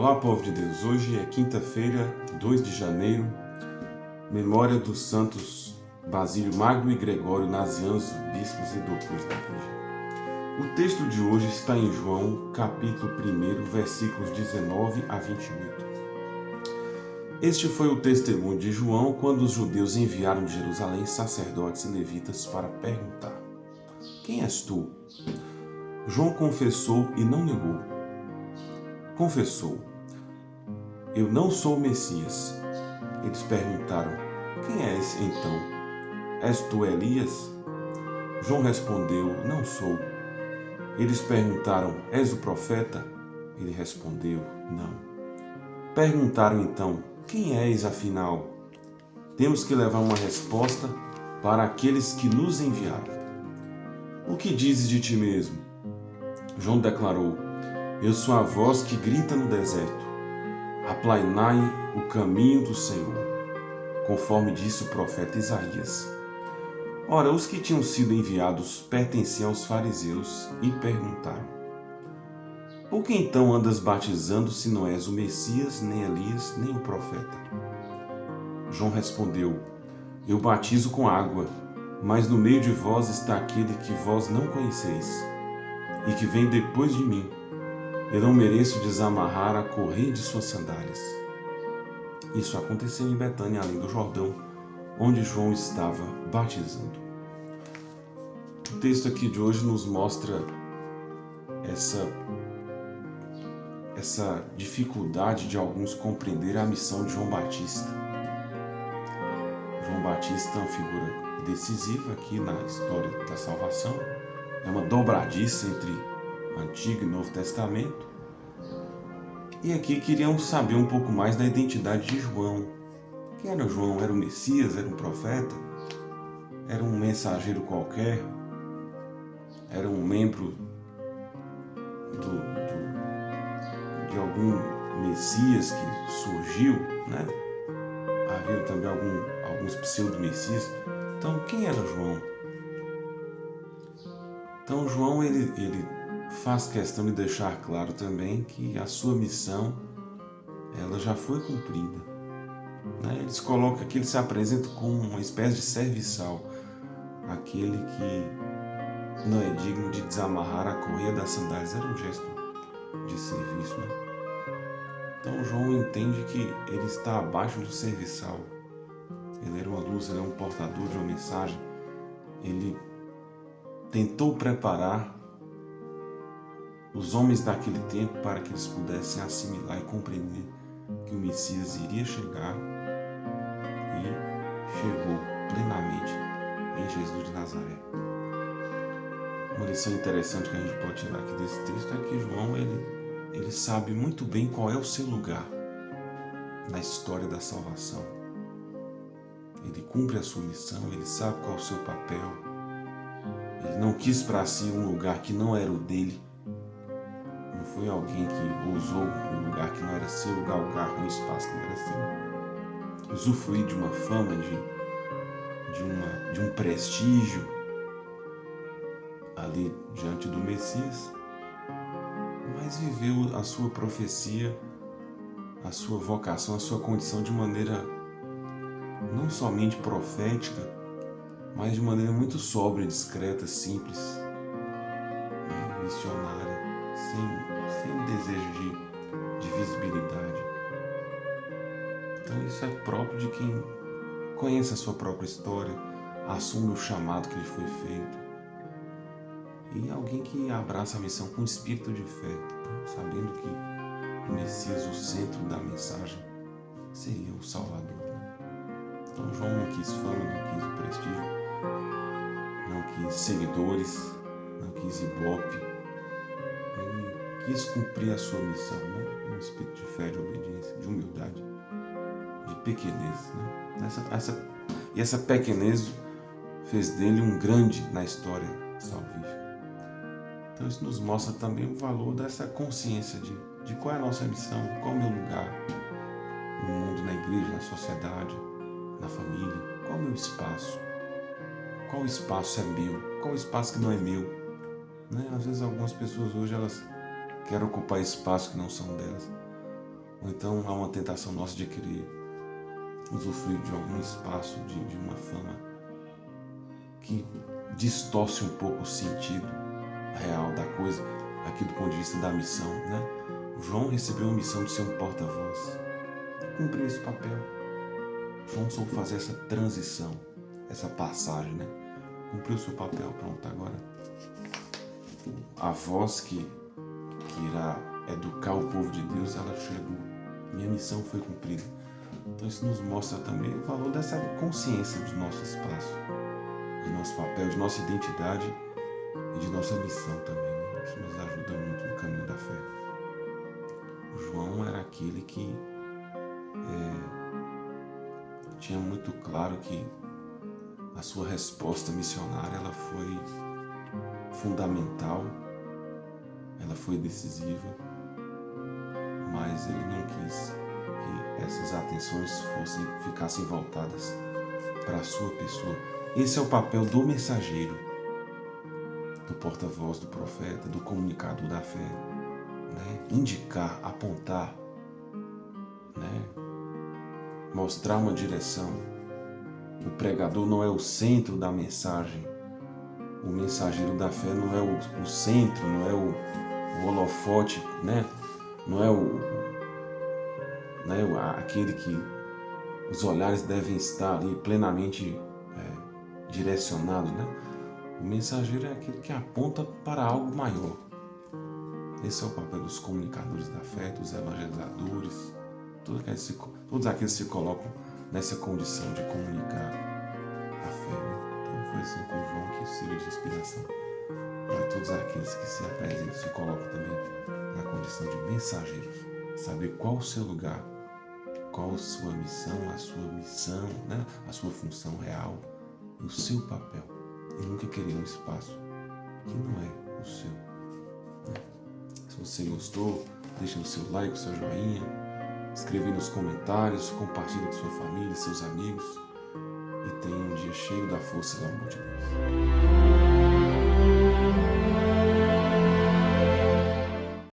Olá, povo de Deus. Hoje é quinta-feira, 2 de janeiro, memória dos santos Basílio Magno e Gregório Nazianzo, bispos e doutores da Igreja. O texto de hoje está em João, capítulo 1, versículos 19 a 28. Este foi o testemunho de João quando os judeus enviaram de Jerusalém sacerdotes e levitas para perguntar: Quem és tu? João confessou e não negou. Confessou: Eu não sou o Messias. Eles perguntaram: Quem és então? És tu Elias? João respondeu: Não sou. Eles perguntaram: És o profeta? Ele respondeu: Não. Perguntaram então: Quem és afinal? Temos que levar uma resposta para aqueles que nos enviaram. O que dizes de ti mesmo? João declarou: Eu sou a voz que grita no deserto: Aplainai o caminho do Senhor, conforme disse o profeta Isaías. Ora, os que tinham sido enviados pertenciam aos fariseus e perguntaram: Por que então andas batizando se não és o Messias, nem Elias, nem o profeta? João respondeu: Eu batizo com água, mas no meio de vós está aquele que vós não conheceis, e que vem depois de mim. Eu não mereço desamarrar a correia de suas sandálias. Isso aconteceu em Betânia, além do Jordão, onde João estava batizando. O texto aqui de hoje nos mostra essa dificuldade de alguns compreender a missão de João Batista. João Batista é uma figura decisiva aqui na história da salvação. É uma dobradiça entre Antigo e Novo Testamento. E aqui queriam saber um pouco mais da identidade de João. Quem era João? Era o Messias? Era um profeta? Era um mensageiro qualquer? Era um membro de algum Messias que surgiu, né? Havia também alguns pseudo-messias. Então, quem era João? Então, João, ele faz questão de deixar claro também que a sua missão, ela já foi cumprida. Né? Eles colocam aqui, ele se apresenta como uma espécie de serviçal, aquele que não é digno de desamarrar a correia das sandálias. Era um gesto de serviço. Né? Então João entende que ele está abaixo do serviçal. Ele era uma luz, ele é um portador de uma mensagem. Ele tentou preparar os homens daquele tempo para que eles pudessem assimilar e compreender que o Messias iria chegar, e chegou plenamente em Jesus de Nazaré. Uma lição interessante que a gente pode tirar aqui desse texto é que João ele sabe muito bem qual é o seu lugar na história da salvação. Ele cumpre a sua missão, ele sabe qual é o seu papel. Ele não quis para si um lugar que não era o dele. Não foi alguém que usou um lugar que não era seu, galgar um espaço que não era seu. Usufruir de uma fama, de um prestígio ali diante do Messias, mas viveu a sua profecia, a sua vocação, a sua condição de maneira não somente profética, mas de maneira muito sóbria, discreta, simples, missionária, sem desejo de visibilidade. Então isso é próprio de quem conhece a sua própria história, assume o chamado que lhe foi feito, e alguém que abraça a missão com espírito de fé, sabendo que o Messias, o centro da mensagem, seria o Salvador. Então João não quis fama, não quis prestígio, não quis seguidores, não quis ibope. Ele quis cumprir a sua missão, né? Um espírito de fé, de obediência, de humildade, de pequenez. Né? Essa pequenez fez dele um grande na história salvífica. Então isso nos mostra também o valor dessa consciência de qual é a nossa missão, qual é o meu lugar no mundo, na igreja, na sociedade, na família, qual é o meu espaço, qual espaço é meu, qual espaço que não é meu. Né? Às vezes algumas pessoas hoje elas querem ocupar espaços que não são delas. Ou então há uma tentação nossa de querer usufruir de algum espaço, de uma fama que distorce um pouco o sentido real da coisa, aqui do ponto de vista da missão, né? João recebeu a missão de ser um porta-voz, cumpriu esse papel. João soube fazer essa transição, essa passagem, né? Cumpriu o seu papel, pronto, agora a voz que irá educar o povo de Deus, ela chegou. Minha missão foi cumprida. Então isso nos mostra também o valor dessa consciência do nosso espaço, de nosso papel, de nossa identidade e de nossa missão também, né? Isso nos ajuda muito no caminho da fé. O João era aquele que tinha muito claro que a sua resposta missionária ela foi fundamental, ela foi decisiva, mas ele não quis que essas atenções ficassem voltadas para a sua pessoa. Esse é o papel do mensageiro, do porta-voz, do profeta, do comunicador da fé, né? Indicar, apontar, né? Mostrar uma direção. O pregador não é o centro da mensagem. O mensageiro da fé não é o centro, não é o holofote, né? Não é aquele que os olhares devem estar ali plenamente direcionados, né? O mensageiro é aquele que aponta para algo maior. Esse é o papel dos comunicadores da fé, dos evangelizadores, todos aqueles que se colocam nessa condição de comunicar a fé, né? Então foi assim com João que sirva de inspiração para todos aqueles que se apresentam, se colocam também na condição de mensageiros, saber qual o seu lugar, qual a sua missão, né? A sua função real, o seu papel, e nunca querer um espaço que não é o seu, né? Se você gostou, deixe o seu like, o seu joinha, escreva nos comentários, compartilhe com sua família, seus amigos, e tenha um dia cheio da força e do amor de Deus.